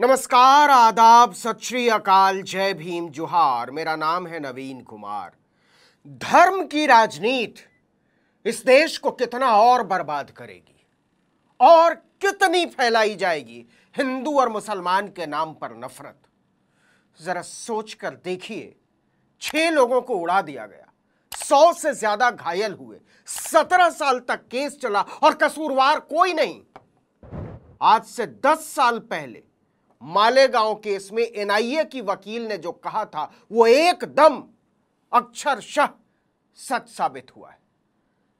नमस्कार, आदाब, सत श्री अकाल, जय भीम, जोहार। मेरा नाम है नवीन कुमार। धर्म की राजनीति इस देश को कितना और बर्बाद करेगी और कितनी फैलाई जाएगी हिंदू और मुसलमान के नाम पर नफरत। जरा सोच कर देखिए, 6 लोगों को उड़ा दिया गया, 100 से ज्यादा घायल हुए, 17 साल तक केस चला और कसूरवार कोई नहीं। आज से 10 साल पहले मालेगांव केस में एनआईए की वकील ने जो कहा था वो एकदम अक्षरशः सच साबित हुआ है।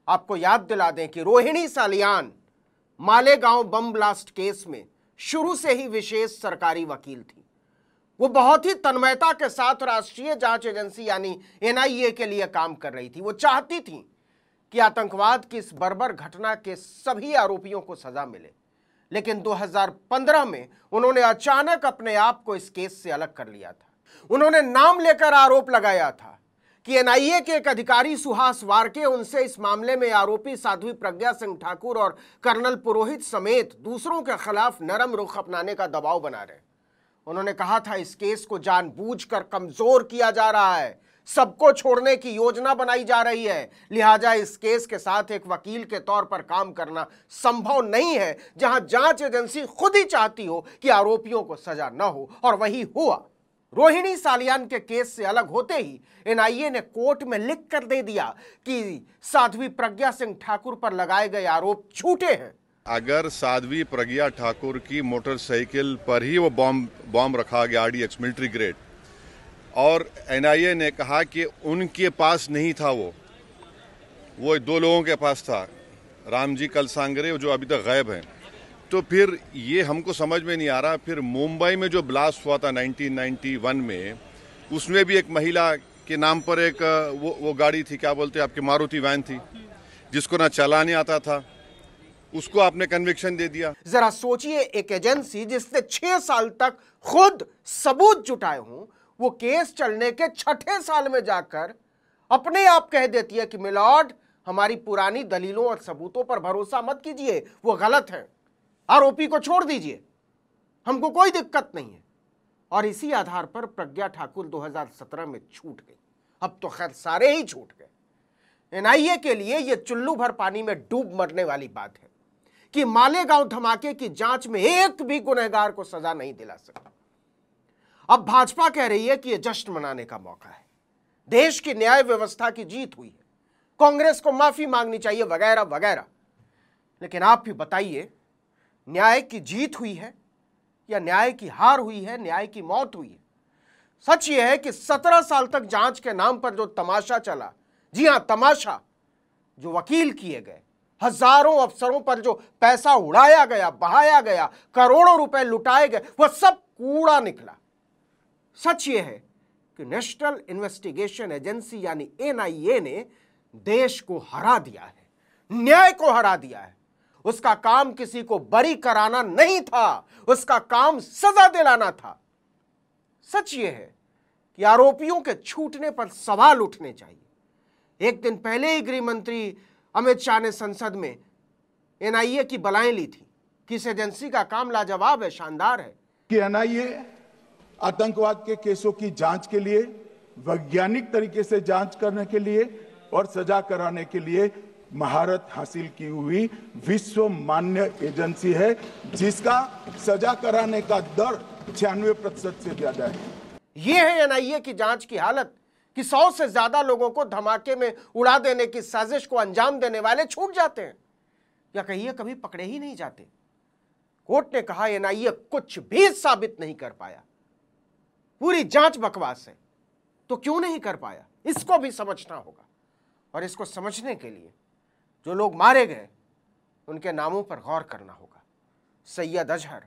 आपको याद दिला दें कि Rohini Salian Malegaon bomb blast case में शुरू से ही विशेष सरकारी वकील थी। वो बहुत ही तन्मयता के साथ राष्ट्रीय जांच एजेंसी यानी एनआईए के लिए काम कर रही थी। वो चाहती थी कि आतंकवाद की इस बर्बर घटना के सभी आरोपियों को सजा मिले, लेकिन 2015 में उन्होंने अचानक अपने आप को इस केस से अलग कर लिया था। उन्होंने नाम लेकर आरोप लगाया था कि एनआईए के एक अधिकारी सुहास वारके उनसे इस मामले में आरोपी साध्वी प्रज्ञा सिंह ठाकुर और कर्नल पुरोहित समेत दूसरों के खिलाफ नरम रुख अपनाने का दबाव बना रहे। उन्होंने कहा था इस केस को जानबूझकर कमजोर किया जा रहा है, सबको छोड़ने की योजना बनाई जा रही है, लिहाजा इस केस के साथ एक वकील के तौर पर काम करना संभव नहीं है, जहां जांच एजेंसी खुद ही चाहती हो कि आरोपियों को सजा न हो, और वही हुआ। रोहिणी सालियान के केस से अलग होते ही एनआईए ने कोर्ट में लिख कर दे दिया कि साध्वी प्रज्ञा सिंह ठाकुर पर लगाए गए आरोप झूठे हैं। अगर साध्वी प्रज्ञा ठाकुर की मोटरसाइकिल पर ही वो बॉम्ब रखा गया RDX मिलिट्री ग्रेड, और एनआईए ने कहा कि उनके पास नहीं था, वो 2 लोगों के पास था, रामजी कलसांगरे जो अभी तक गायब हैं, तो फिर ये हमको समझ में नहीं आ रहा। फिर मुंबई में जो ब्लास्ट हुआ था 1991 में, उसमें भी एक महिला के नाम पर एक वो गाड़ी थी, क्या बोलते हैं आपकी, मारुति वैन थी, जिसको ना चलाने आता था, उसको आपने कन्विक्शन दे दिया। जरा सोचिए, एक एजेंसी जिसने 6 साल तक खुद सबूत जुटाए हों, वो केस चलने के 6ठे साल में जाकर अपने आप कह देती है कि मिलॉर्ड, हमारी पुरानी दलीलों और सबूतों पर भरोसा मत कीजिए, वो गलत है, आरोपी को छोड़ दीजिए, हमको कोई दिक्कत नहीं है। और इसी आधार पर प्रज्ञा ठाकुर 2017 में छूट गई। अब तो खैर सारे ही छूट गए। एनआईए के लिए यह चुल्लू भर पानी में डूब मरने वाली बात है कि मालेगांव धमाके की जांच में एक भी गुनहगार को सजा नहीं दिला सका। अब भाजपा कह रही है कि यह जश्न मनाने का मौका है, देश की न्याय व्यवस्था की जीत हुई है, कांग्रेस को माफी मांगनी चाहिए, वगैरह वगैरह। लेकिन आप भी बताइए, न्याय की जीत हुई है या न्याय की हार हुई है, न्याय की मौत हुई है? सच यह है कि 17 साल तक जांच के नाम पर जो तमाशा चला, जी हां तमाशा, जो वकील किए गए, हजारों अफसरों पर जो पैसा उड़ाया गया, बहाया गया, करोड़ों रुपए लुटाए गए, वह सब कूड़ा निकला। सच यह है कि नेशनल इन्वेस्टिगेशन एजेंसी यानी एनआईए ने देश को हरा दिया है, न्याय को हरा दिया है। उसका काम किसी को बरी कराना नहीं था, उसका काम सजा दिलाना था। सच यह है कि आरोपियों के छूटने पर सवाल उठने चाहिए। एक दिन पहले ही गृह मंत्री अमित शाह ने संसद में एनआईए की बलाएं ली थी कि इस एजेंसी का काम लाजवाब है, शानदार है, कि एनआईए आतंकवाद के केसों की जांच के लिए, वैज्ञानिक तरीके से जांच करने के लिए और सजा कराने के लिए महारत हासिल की हुई विश्व मान्य एजेंसी है, जिसका सजा कराने का दर 96% से ज्यादा है। यह है एनआईए की जांच की हालत कि 100 से ज्यादा लोगों को धमाके में उड़ा देने की साजिश को अंजाम देने वाले छूट जाते हैं, या कहिए कभी पकड़े ही नहीं जाते। कोर्ट ने कहा एनआईए कुछ भी साबित नहीं कर पाया, पूरी जांच बकवास है। तो क्यों नहीं कर पाया, इसको भी समझना होगा। और इसको समझने के लिए जो लोग मारे गए उनके नामों पर गौर करना होगा। सैयद अजहर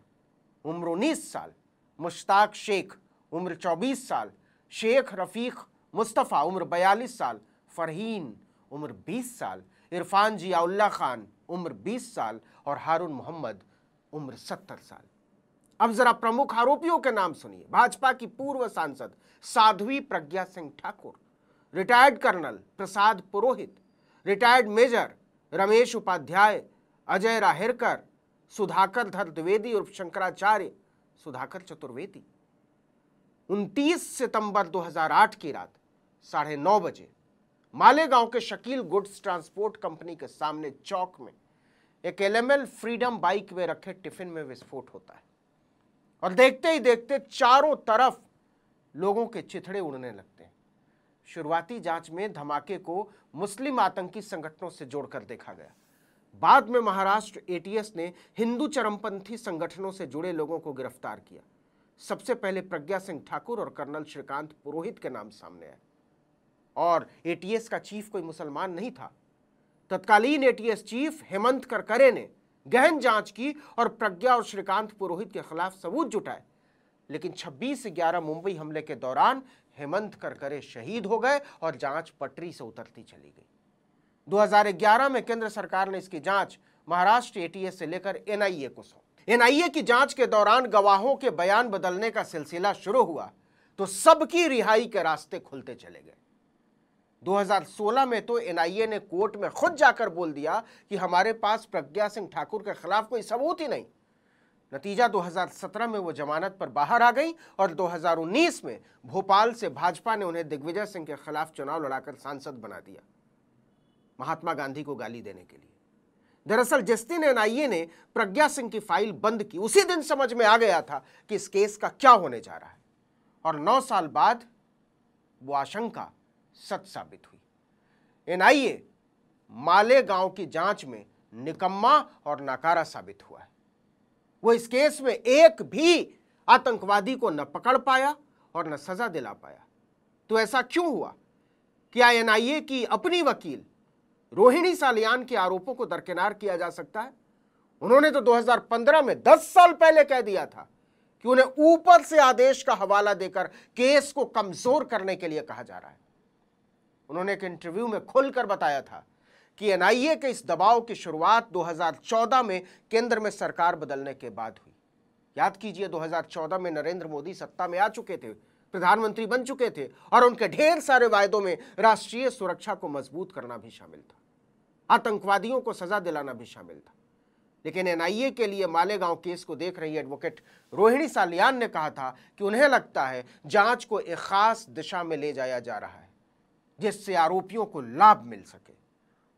उम्र 19 साल, मुश्ताक शेख उम्र 24 साल, शेख रफीक मुस्तफ़ा उम्र 42 साल, फरहीन उम्र 20 साल, इरफान जियाउल्लाह खान उम्र 20 साल और हारून मोहम्मद उम्र 70 साल। अब जरा प्रमुख आरोपियों के नाम सुनिए। भाजपा की पूर्व सांसद Sadhvi Pragya Singh Thakur, retired colonel Prasad Purohit, retired major Ramesh Upadhyay, Ajay राहेरकर, Sudhakar धर द्विवेदी उर्फ शंकराचार्य, सुधाकर चतुर्वेदी। 29 सितंबर 2008 की रात 9:30 बजे मालेगांव के शकील गुड्स ट्रांसपोर्ट कंपनी के सामने चौक में एक LML फ्रीडम बाइक में रखे टिफिन में विस्फोट होता है और देखते ही देखते चारों तरफ लोगों के चिथड़े उड़ने लगते हैं। शुरुआती जांच में धमाके को मुस्लिम आतंकी संगठनों से जोड़कर देखा गया। बाद में महाराष्ट्र ATS ने हिंदू चरमपंथी संगठनों से जुड़े लोगों को गिरफ्तार किया। सबसे पहले प्रज्ञा सिंह ठाकुर और कर्नल श्रीकांत पुरोहित के नाम सामने आए और ATS का चीफ कोई मुसलमान नहीं था। तत्कालीन ATS चीफ हेमंत करकरे ने गहन जांच की और प्रज्ञा और श्रीकांत पुरोहित के खिलाफ सबूत जुटाए, लेकिन 26/11 मुंबई हमले के दौरान हेमंत करकरे शहीद हो गए और जांच पटरी से उतरती चली गई। 2011 में केंद्र सरकार ने इसकी जांच महाराष्ट्र ATS से लेकर NIA को सौंपी। NIA की जांच के दौरान गवाहों के बयान बदलने का सिलसिला शुरू हुआ तो सबकी रिहाई के रास्ते खुलते चले गए। 2016 में तो NIA ने कोर्ट में खुद जाकर बोल दिया कि हमारे पास प्रज्ञा सिंह ठाकुर के खिलाफ कोई सबूत ही नहीं। नतीजा 2017 में वो जमानत पर बाहर आ गई और 2019 में भोपाल से भाजपा ने उन्हें दिग्विजय सिंह के खिलाफ चुनाव लड़ाकर सांसद बना दिया, महात्मा गांधी को गाली देने के लिए। दरअसल जिस दिन NIA ने प्रज्ञा सिंह की फाइल बंद की, उसी दिन समझ में आ गया था कि इस केस का क्या होने जा रहा है और 9 साल बाद वो आशंका सच साबित हुई। NIA मालेगांव की जांच में निकम्मा और नाकारा साबित हुआ है। वो इस केस में एक भी आतंकवादी को न पकड़ पाया और न सजा दिला पाया। तो ऐसा क्यों हुआ? क्या NIA की अपनी वकील रोहिणी सालियान के आरोपों को दरकिनार किया जा सकता है? उन्होंने तो 2015 में 10 साल पहले कह दिया था कि उन्हें ऊपर से आदेश का हवाला देकर केस को कमजोर करने के लिए कहा जा रहा है। उन्होंने एक इंटरव्यू में खुलकर बताया था कि NIA के इस दबाव की शुरुआत 2014 में केंद्र में सरकार बदलने के बाद हुई। याद कीजिए, 2014 में नरेंद्र मोदी सत्ता में आ चुके थे, प्रधानमंत्री बन चुके थे और उनके ढेर सारे वायदों में राष्ट्रीय सुरक्षा को मजबूत करना भी शामिल था, आतंकवादियों को सजा दिलाना भी शामिल था। लेकिन NIA के लिए मालेगांव केस को देख रही एडवोकेट रोहिणी सालियान ने कहा था कि उन्हें लगता है जांच को एक खास दिशा में ले जाया जा रहा है जिससे आरोपियों को लाभ मिल सके।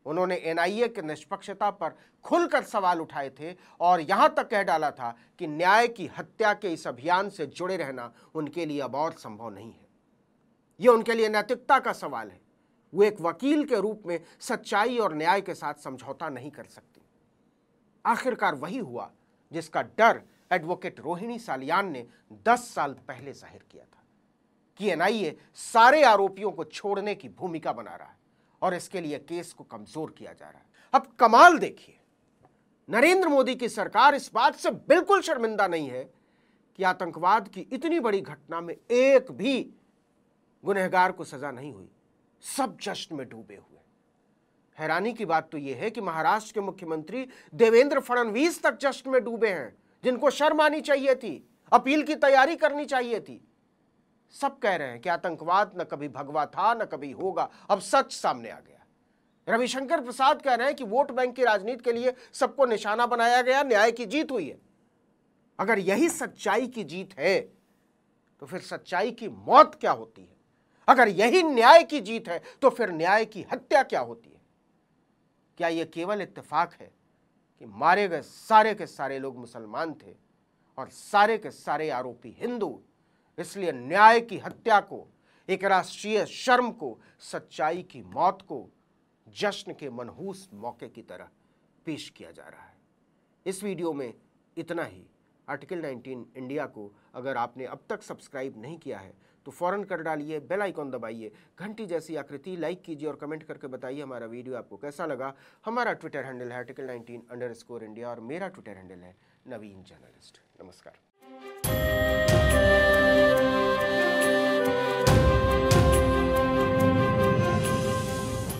उन्होंने NIA की निष्पक्षता पर खुलकर सवाल उठाए थे और यहां तक कह डाला था कि न्याय की हत्या के इस अभियान से जुड़े रहना उनके लिए अब और संभव नहीं है। यह उनके लिए नैतिकता का सवाल है। वो एक वकील के रूप में सच्चाई और न्याय के साथ समझौता नहीं कर सकती। आखिरकार वही हुआ जिसका डर एडवोकेट रोहिणी सालियान ने 10 साल पहले जाहिर किया था कि NIA सारे आरोपियों को छोड़ने की भूमिका बना रहा है और इसके लिए केस को कमजोर किया जा रहा है। अब कमाल देखिए, नरेंद्र मोदी की सरकार इस बात से बिल्कुल शर्मिंदा नहीं है कि आतंकवाद की इतनी बड़ी घटना में एक भी गुनहगार को सजा नहीं हुई, सब जश्न में डूबे हुए। हैरानी की बात तो यह है कि महाराष्ट्र के मुख्यमंत्री देवेंद्र फडणवीस तक जश्न में डूबे हैं, जिनको शर्म आनी चाहिए थी, अपील की तैयारी करनी चाहिए थी। सब कह रहे हैं कि आतंकवाद न कभी भगवा था न कभी होगा, अब सच सामने आ गया। रविशंकर प्रसाद कह रहे हैं कि वोट बैंक की राजनीति के लिए सबको निशाना बनाया गया, न्याय की जीत हुई है। अगर यही सच्चाई की जीत है तो फिर सच्चाई की मौत क्या होती है? अगर यही न्याय की जीत है तो फिर न्याय की हत्या क्या होती है? क्या यह केवल इत्तेफाक है कि मारे गए सारे के सारे लोग मुसलमान थे और सारे के सारे आरोपी हिंदू, इसलिए न्याय की हत्या को, एक राष्ट्रीय शर्म को, सच्चाई की मौत को जश्न के मनहूस मौके की तरह पेश किया जा रहा है? इस वीडियो में इतना ही। आर्टिकल 19 इंडिया को अगर आपने अब तक सब्सक्राइब नहीं किया है तो फौरन कर डालिए, बेल आइकॉन दबाइए, घंटी जैसी आकृति लाइक कीजिए और कमेंट करके बताइए हमारा वीडियो आपको कैसा लगा। हमारा ट्विटर हैंडल है article19_India और मेरा ट्विटर हैंडल है नवीन जर्नलिस्ट। नमस्कार।